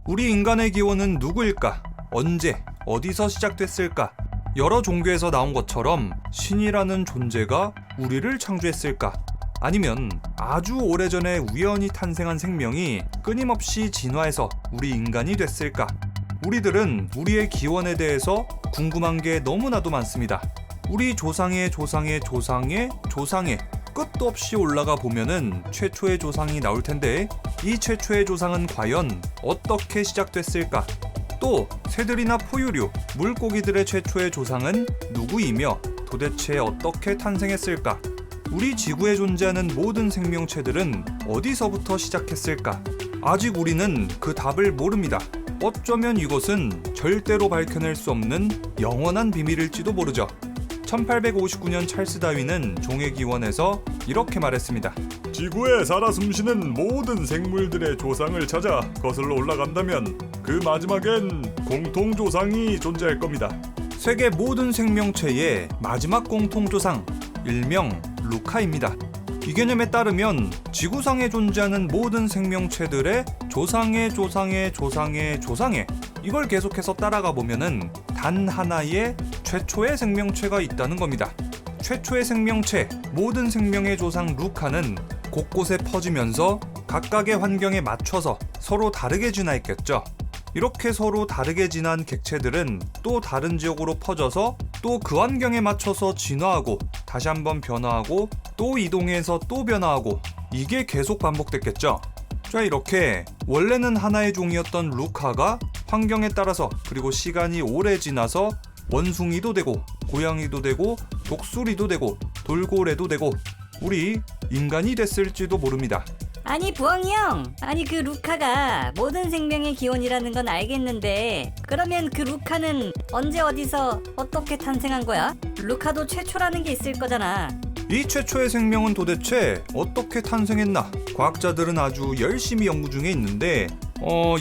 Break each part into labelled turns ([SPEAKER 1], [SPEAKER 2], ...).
[SPEAKER 1] 우리 인간의 기원은 누구일까? 언제, 어디서 시작됐을까? 여러 종교에서 나온 것처럼 신이라는 존재가 우리를 창조했을까? 아니면 아주 오래전에 우연히 탄생한 생명이 끊임없이 진화해서 우리 인간이 됐을까? 우리들은 우리의 기원에 대해서 궁금한 게 너무나도 많습니다. 우리 조상의 조상의 조상의 조상의 끝도 없이 올라가 보면은 최초의 조상이 나올 텐데, 이 최초의 조상은 과연 어떻게 시작됐을까? 또 새들이나 포유류, 물고기들의 최초의 조상은 누구이며 도대체 어떻게 탄생했을까? 우리 지구에 존재하는 모든 생명체들은 어디서부터 시작했을까? 아직 우리는 그 답을 모릅니다. 어쩌면 이것은 절대로 밝혀낼 수 없는 영원한 비밀일지도 모르죠. 1859년 찰스 다윈은 종의 기원에서 이렇게 말했습니다.
[SPEAKER 2] 지구에 살아 숨쉬는 모든 생물들의 조상을 찾아 거슬러 올라간다면 그 마지막엔 공통조상이 존재할 겁니다.
[SPEAKER 1] 세계 모든 생명체의 마지막 공통조상, 일명 루카입니다. 이 개념에 따르면 지구상에 존재하는 모든 생명체들의 조상의 조상의 조상의 조상의, 이걸 계속해서 따라가 보면은 단 하나의 최초의 생명체가 있다는 겁니다. 최초의 생명체, 모든 생명의 조상 루카는 곳곳에 퍼지면서 각각의 환경에 맞춰서 서로 다르게 진화했겠죠. 이렇게 서로 다르게 진화한 객체들은 또 다른 지역으로 퍼져서 또 그 환경에 맞춰서 진화하고 다시 한번 변화하고 또 이동해서 또 변화하고, 이게 계속 반복됐겠죠. 자, 이렇게 원래는 하나의 종이었던 루카가 환경에 따라서 그리고 시간이 오래 지나서 원숭이도 되고 고양이도 되고 독수리도 되고 돌고래도 되고 우리 인간이 됐을지도 모릅니다.
[SPEAKER 3] 아니 부엉이 형, 아니 그 루카가 모든 생명의 기원이라는 건 알겠는데, 그러면 그 루카는 언제 어디서 어떻게 탄생한 거야? 루카도 최초라는 게 있을 거잖아.
[SPEAKER 1] 이 최초의 생명은 도대체 어떻게 탄생했나? 과학자들은 아주 열심히 연구 중에 있는데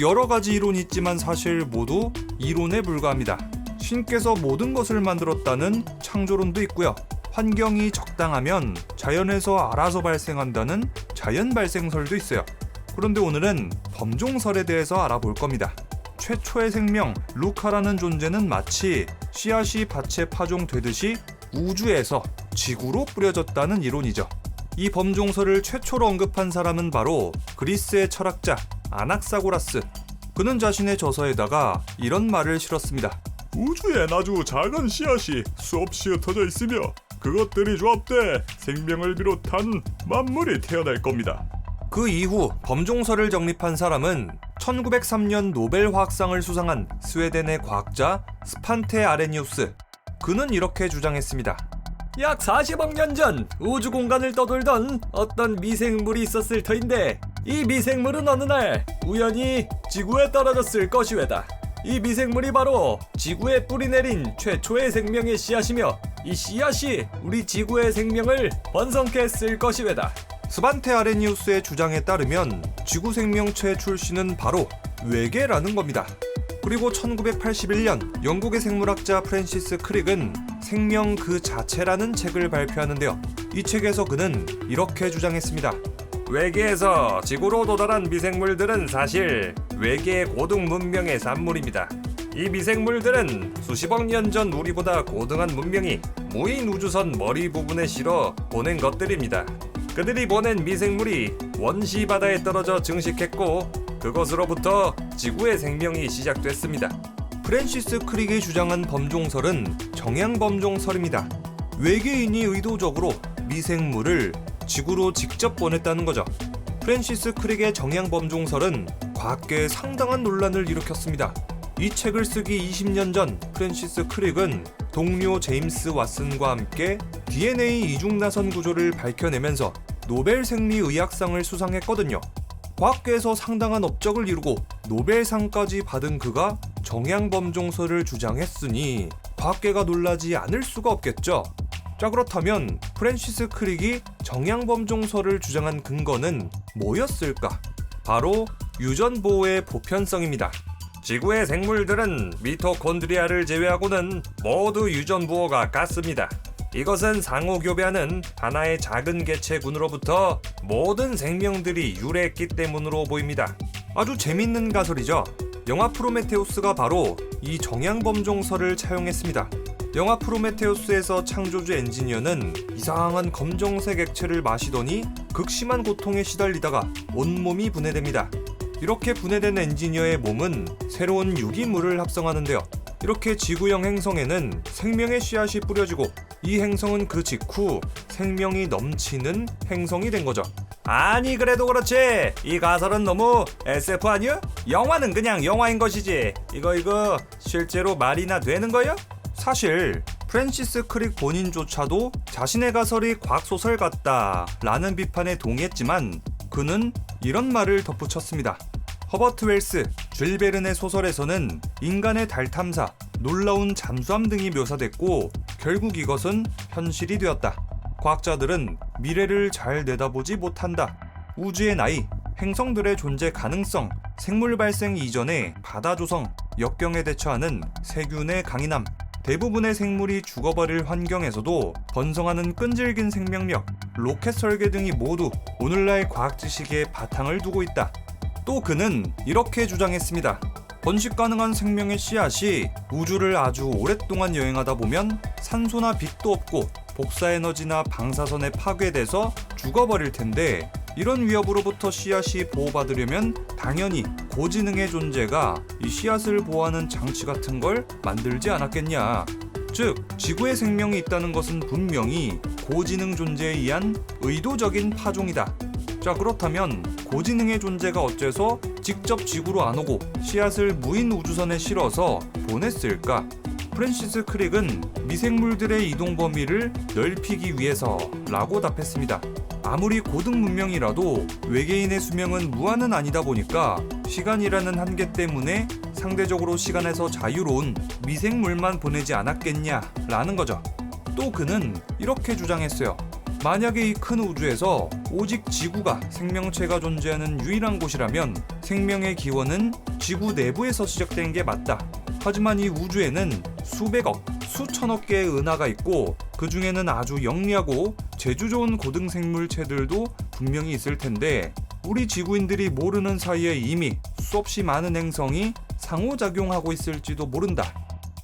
[SPEAKER 1] 여러 가지 이론이 있지만 사실 모두 이론에 불과합니다. 신께서 모든 것을 만들었다는 창조론도 있고요. 환경이 적당하면 자연에서 알아서 발생한다는 자연 발생설도 있어요. 그런데 오늘은 범종설에 대해서 알아볼 겁니다. 최초의 생명 루카라는 존재는 마치 씨앗이 밭에 파종되듯이 우주에서 지구로 뿌려졌다는 이론이죠. 이 범종설을 최초로 언급한 사람은 바로 그리스의 철학자 아낙사고라스. 그는 자신의 저서에다가 이런 말을 실었습니다.
[SPEAKER 2] 우주엔 아주 작은 씨앗이 수없이 흩어져 있으며 그것들이 조합돼 생명을 비롯한 만물이 태어날 겁니다.
[SPEAKER 1] 그 이후 범종설을 정립한 사람은 1903년 노벨 화학상을 수상한 스웨덴의 과학자 스판테 아레니우스. 그는 이렇게 주장했습니다. 약 40억 년 전 우주 공간을 떠돌던 어떤 미생물이 있었을 터인데, 이 미생물은 어느 날 우연히 지구에 떨어졌을 것이외다. 이 미생물이 바로 지구에 뿌리내린 최초의 생명의 씨앗이며 이 씨앗이 우리 지구의 생명을 번성케 했을 것이외다. 스반테 아레니우스의 주장에 따르면 지구 생명체의 출시는 바로 외계라는 겁니다. 그리고 1981년 영국의 생물학자 프랜시스 크릭은 생명 그 자체라는 책을 발표하는데요. 이 책에서 그는 이렇게 주장했습니다. 외계에서 지구로 도달한 미생물들은 사실 외계의 고등 문명의 산물입니다. 이 미생물들은 수십억 년 전 우리보다 고등한 문명이 무인 우주선 머리 부분에 실어 보낸 것들입니다. 그들이 보낸 미생물이 원시 바다에 떨어져 증식했고 그것으로부터 지구의 생명이 시작됐습니다. 프랜시스 크릭이 주장한 범종설은 정향범종설입니다. 외계인이 의도적으로 미생물을 지구로 직접 보냈다는 거죠. 프랜시스 크릭의 정향범종설은 과학계에 상당한 논란을 일으켰습니다. 이 책을 쓰기 20년 전 프랜시스 크릭은 동료 제임스 왓슨과 함께 DNA 이중나선 구조를 밝혀내면서 노벨 생리의학상을 수상했거든요. 과학계에서 상당한 업적을 이루고 노벨상까지 받은 그가 정향범종설을 주장했으니 과학계가 놀라지 않을 수가 없겠죠. 자, 그렇다면 프랜시스 크릭이 정향범종설을 주장한 근거는 뭐였을까? 바로 유전보호의 보편성입니다. 지구의 생물들은 미토콘드리아를 제외하고는 모두 유전부호가 같습니다. 이것은 상호교배하는 하나의 작은 개체군으로부터 모든 생명들이 유래했기 때문으로 보입니다. 아주 재밌는 가설이죠. 영화 프로메테우스가 바로 이 정향범종설을 차용했습니다. 영화 프로메테우스에서 창조주 엔지니어는 이상한 검정색 액체를 마시더니 극심한 고통에 시달리다가 온몸이 분해됩니다. 이렇게 분해된 엔지니어의 몸은 새로운 유기물을 합성하는데요. 이렇게 지구형 행성에는 생명의 씨앗이 뿌려지고 이 행성은 그 직후 생명이 넘치는 행성이 된 거죠. 아니 그래도 그렇지 이 가설은 너무 SF 아니야? 영화는 그냥 영화인 것이지 이거 실제로 말이나 되는 거야? 사실 프랜시스 크릭 본인조차도 자신의 가설이 과학소설 같다 라는 비판에 동의했지만 그는 이런 말을 덧붙였습니다. 허버트 웰스, 줄 베른의 소설에서는 인간의 달 탐사, 놀라운 잠수함 등이 묘사됐고 결국 이것은 현실이 되었다. 과학자들은 미래를 잘 내다보지 못한다. 우주의 나이, 행성들의 존재 가능성, 생물 발생 이전의 바다 조성, 역경에 대처하는 세균의 강인함, 대부분의 생물이 죽어버릴 환경에서도 번성하는 끈질긴 생명력, 로켓 설계 등이 모두 오늘날 과학 지식에 바탕을 두고 있다. 또 그는 이렇게 주장했습니다. 번식 가능한 생명의 씨앗이 우주를 아주 오랫동안 여행하다 보면 산소나 빛도 없고 복사 에너지나 방사선에 파괴돼서 죽어버릴 텐데 이런 위협으로부터 씨앗이 보호받으려면 당연히 고지능의 존재가 이 씨앗을 보호하는 장치 같은 걸 만들지 않았겠냐. 즉, 지구에 생명이 있다는 것은 분명히 고지능 존재에 의한 의도적인 파종이다. 자, 그렇다면 고지능의 존재가 어째서 직접 지구로 안 오고 씨앗을 무인 우주선에 실어서 보냈을까? 프랜시스 크릭은 미생물들의 이동 범위를 넓히기 위해서라고 답했습니다. 아무리 고등 문명이라도 외계인의 수명은 무한은 아니다 보니까 시간이라는 한계 때문에 상대적으로 시간에서 자유로운 미생물만 보내지 않았겠냐라는 거죠. 또 그는 이렇게 주장했어요. 만약에 이 큰 우주에서 오직 지구가 생명체가 존재하는 유일한 곳이라면 생명의 기원은 지구 내부에서 시작된 게 맞다. 하지만 이 우주에는 수백억, 수천억 개의 은하가 있고 그 중에는 아주 영리하고 재주 좋은 고등 생물체들도 분명히 있을 텐데 우리 지구인들이 모르는 사이에 이미 수없이 많은 행성이 상호작용하고 있을지도 모른다.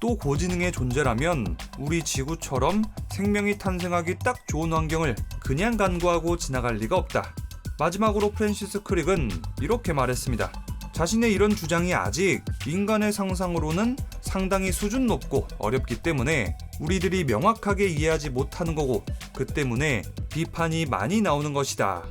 [SPEAKER 1] 또 고지능의 존재라면 우리 지구처럼 생명이 탄생하기 딱 좋은 환경을 그냥 간과하고 지나갈 리가 없다. 마지막으로 프랜시스 크릭은 이렇게 말했습니다. 자신의 이런 주장이 아직 인간의 상상으로는 상당히 수준 높고 어렵기 때문에 우리들이 명확하게 이해하지 못하는 거고 그 때문에 비판이 많이 나오는 것이다.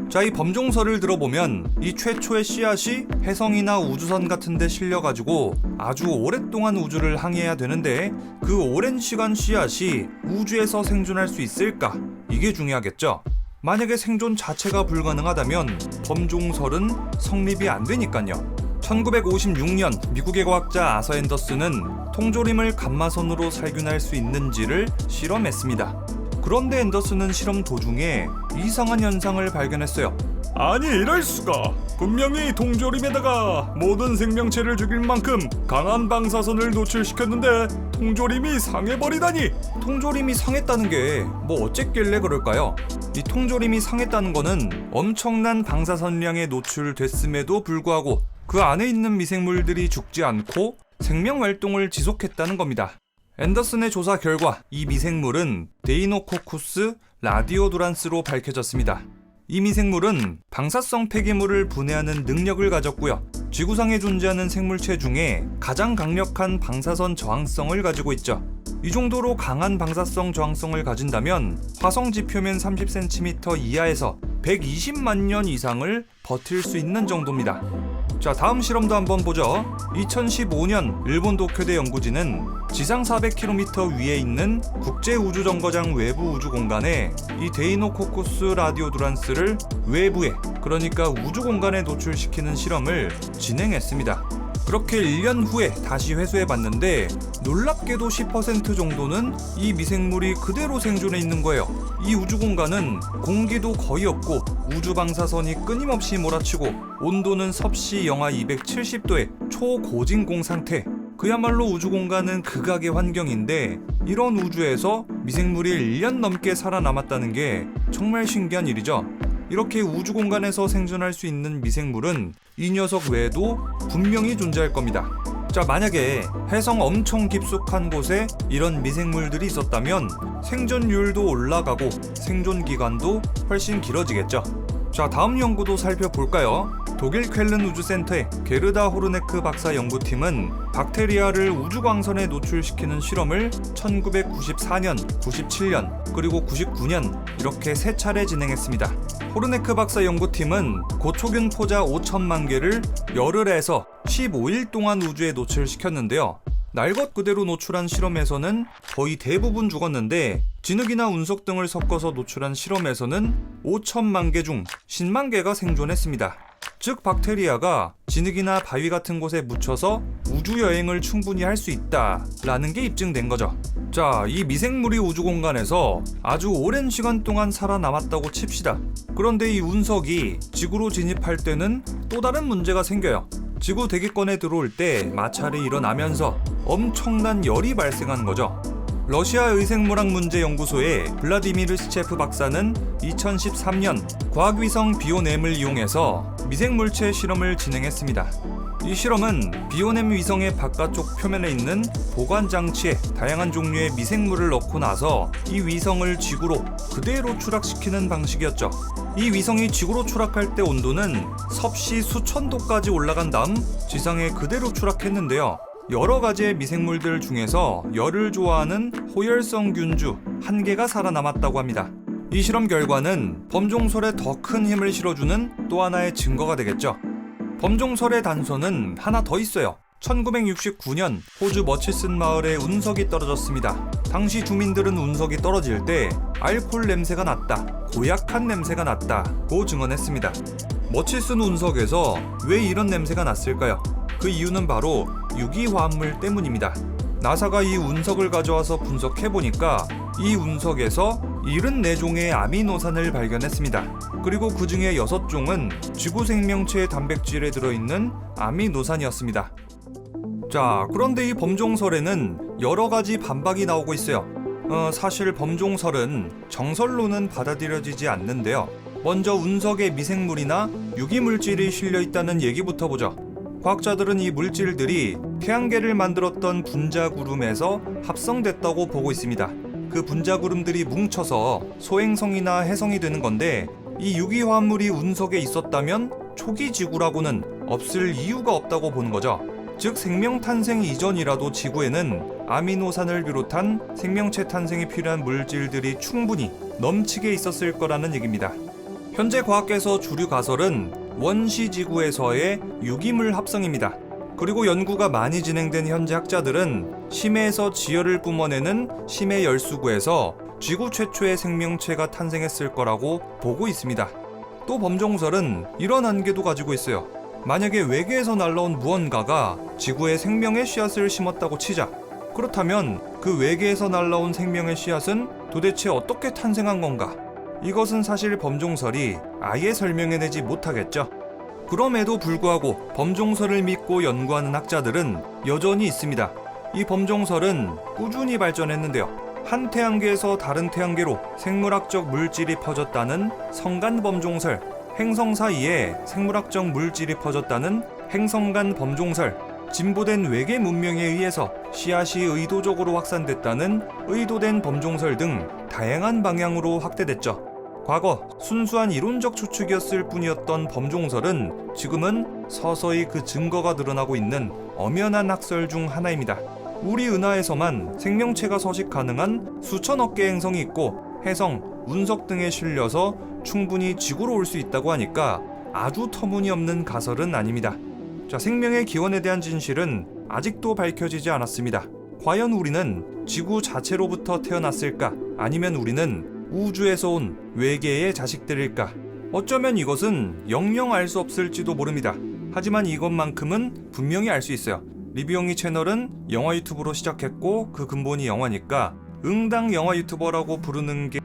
[SPEAKER 1] 자, 이 범종설을 들어보면 이 최초의 씨앗이 혜성이나 우주선 같은 데 실려가지고 아주 오랫동안 우주를 항해해야 되는데 그 오랜 시간 씨앗이 우주에서 생존할 수 있을까? 이게 중요하겠죠. 만약에 생존 자체가 불가능하다면 범종설은 성립이 안 되니까요. 1956년 미국의 과학자 아서 앤더슨은 통조림을 감마선으로 살균할 수 있는지를 실험했습니다. 그런데 앤더슨은 실험 도중에 이상한 현상을 발견했어요.
[SPEAKER 2] 아니 이럴 수가. 분명히 통조림에다가 모든 생명체를 죽일 만큼 강한 방사선을 노출시켰는데 통조림이 상해버리다니.
[SPEAKER 1] 통조림이 상했다는 게 뭐 어쨌길래 그럴까요? 이 통조림이 상했다는 거는 엄청난 방사선량에 노출됐음에도 불구하고 그 안에 있는 미생물들이 죽지 않고 생명 활동을 지속했다는 겁니다. 앤더슨의 조사 결과 이 미생물은 데이노코쿠스 라디오두란스로 밝혀졌습니다. 이 미생물은 방사성 폐기물을 분해하는 능력을 가졌고요. 지구상에 존재하는 생물체 중에 가장 강력한 방사선 저항성을 가지고 있죠. 이 정도로 강한 방사성 저항성을 가진다면 화성지 표면 30cm 이하에서 120만 년 이상을 버틸 수 있는 정도입니다. 자, 다음 실험도 한번 보죠. 2015년 일본 도쿄대 연구진은 지상 400km 위에 있는 국제우주정거장 외부 우주공간에 이 데이노코쿠스 라디오두란스를 외부에, 그러니까 우주공간에 노출시키는 실험을 진행했습니다. 그렇게 1년 후에 다시 회수해봤는데 놀랍게도 10% 정도는 이 미생물이 그대로 생존해 있는 거예요. 이 우주공간은 공기도 거의 없고 우주 방사선이 끊임없이 몰아치고 온도는 섭씨 영하 270도의 초고진공 상태. 그야말로 우주공간은 극악의 환경인데 이런 우주에서 미생물이 1년 넘게 살아남았다는 게 정말 신기한 일이죠. 이렇게 우주 공간에서 생존할 수 있는 미생물은 이 녀석 외에도 분명히 존재할 겁니다. 자, 만약에 해성 엄청 깊숙한 곳에 이런 미생물들이 있었다면 생존율도 올라가고 생존 기간도 훨씬 길어지겠죠. 자, 다음 연구도 살펴볼까요? 독일 쾰른 우주센터의 게르다 호르네크 박사 연구팀은 박테리아를 우주광선에 노출시키는 실험을 1994년, 97년, 그리고 99년 이렇게 3차례 진행했습니다. 호르네크 박사 연구팀은 고초균 포자 5천만 개를 열흘에서 15일 동안 우주에 노출시켰는데요. 날 것 그대로 노출한 실험에서는 거의 대부분 죽었는데 진흙이나 운석 등을 섞어서 노출한 실험에서는 5천만 개 중 10만 개가 생존했습니다. 즉 박테리아가 진흙이나 바위 같은 곳에 묻혀서 우주여행을 충분히 할 수 있다라는 게 입증된 거죠. 자, 이 미생물이 우주 공간에서 아주 오랜 시간 동안 살아남았다고 칩시다. 그런데 이 운석이 지구로 진입할 때는 또 다른 문제가 생겨요. 지구 대기권에 들어올 때 마찰이 일어나면서 엄청난 열이 발생한 거죠. 러시아 의생물학문제연구소의 블라디미르 시체프 박사는 2013년 과학위성 비오넴을 이용해서 미생물체 실험을 진행했습니다. 이 실험은 비오넴 위성의 바깥쪽 표면에 있는 보관 장치에 다양한 종류의 미생물을 넣고 나서 이 위성을 지구로 그대로 추락시키는 방식이었죠. 이 위성이 지구로 추락할 때 온도는 섭씨 수천 도까지 올라간 다음 지상에 그대로 추락했는데요. 여러 가지의 미생물들 중에서 열을 좋아하는 호열성 균주 1개가 살아남았다고 합니다. 이 실험 결과는 범종설에 더 큰 힘을 실어주는 또 하나의 증거가 되겠죠. 범종설의 단서는 하나 더 있어요. 1969년 호주 머치슨 마을에 운석이 떨어졌습니다. 당시 주민들은 운석이 떨어질 때 알코올 냄새가 났다, 고약한 냄새가 났다고 증언했습니다. 머치슨 운석에서 왜 이런 냄새가 났을까요? 그 이유는 바로 유기화합물 때문입니다. 나사가 이 운석을 가져와서 분석해보니까 이 운석에서 74종의 아미노산을 발견했습니다. 그리고 그 중에 6종은 지구 생명체의 단백질에 들어있는 아미노산이었습니다. 자, 그런데 이 범종설에는 여러 가지 반박이 나오고 있어요. 사실 범종설은 정설로는 받아들여지지 않는데요. 먼저 운석에 미생물이나 유기물질이 실려있다는 얘기부터 보죠. 과학자들은 이 물질들이 태양계를 만들었던 분자구름에서 합성됐다고 보고 있습니다. 그 분자구름들이 뭉쳐서 소행성이나 해성이 되는 건데 이 유기화합물이 운석에 있었다면 초기 지구라고는 없을 이유가 없다고 보는 거죠. 즉 생명 탄생 이전이라도 지구에는 아미노산을 비롯한 생명체 탄생에 필요한 물질들이 충분히 넘치게 있었을 거라는 얘기입니다. 현재 과학계에서 주류 가설은 원시지구에서의 유기물 합성입니다. 그리고 연구가 많이 진행된 현재 학자들은 심해에서 지열을 뿜어내는 심해 열수구에서 지구 최초의 생명체가 탄생했을 거라고 보고 있습니다. 또 범종설은 이런 한계도 가지고 있어요. 만약에 외계에서 날라온 무언가가 지구에 생명의 씨앗을 심었다고 치자. 그렇다면 그 외계에서 날라온 생명의 씨앗은 도대체 어떻게 탄생한 건가? 이것은 사실 범종설이 아예 설명해내지 못하겠죠. 그럼에도 불구하고 범종설을 믿고 연구하는 학자들은 여전히 있습니다. 이 범종설은 꾸준히 발전했는데요. 한 태양계에서 다른 태양계로 생물학적 물질이 퍼졌다는 성간 범종설, 행성 사이에 생물학적 물질이 퍼졌다는 행성간 범종설, 진보된 외계 문명에 의해서 씨앗이 의도적으로 확산됐다는 의도된 범종설 등 다양한 방향으로 확대됐죠. 과거 순수한 이론적 추측이었을 뿐이었던 범종설은 지금은 서서히 그 증거가 드러나고 있는 엄연한 학설 중 하나입니다. 우리 은하에서만 생명체가 서식 가능한 수천억 개의 행성이 있고 해성, 운석 등에 실려서 충분히 지구로 올 수 있다고 하니까 아주 터무니없는 가설은 아닙니다. 자, 생명의 기원에 대한 진실은 아직도 밝혀지지 않았습니다. 과연 우리는 지구 자체로부터 태어났을까? 아니면 우리는 우주에서 온 외계의 자식들일까? 어쩌면 이것은 영영 알 수 없을지도 모릅니다. 하지만 이것만큼은 분명히 알 수 있어요. 리뷰영이 채널은 영화 유튜브로 시작했고 그 근본이 영화니까 응당 영화 유튜버라고 부르는 게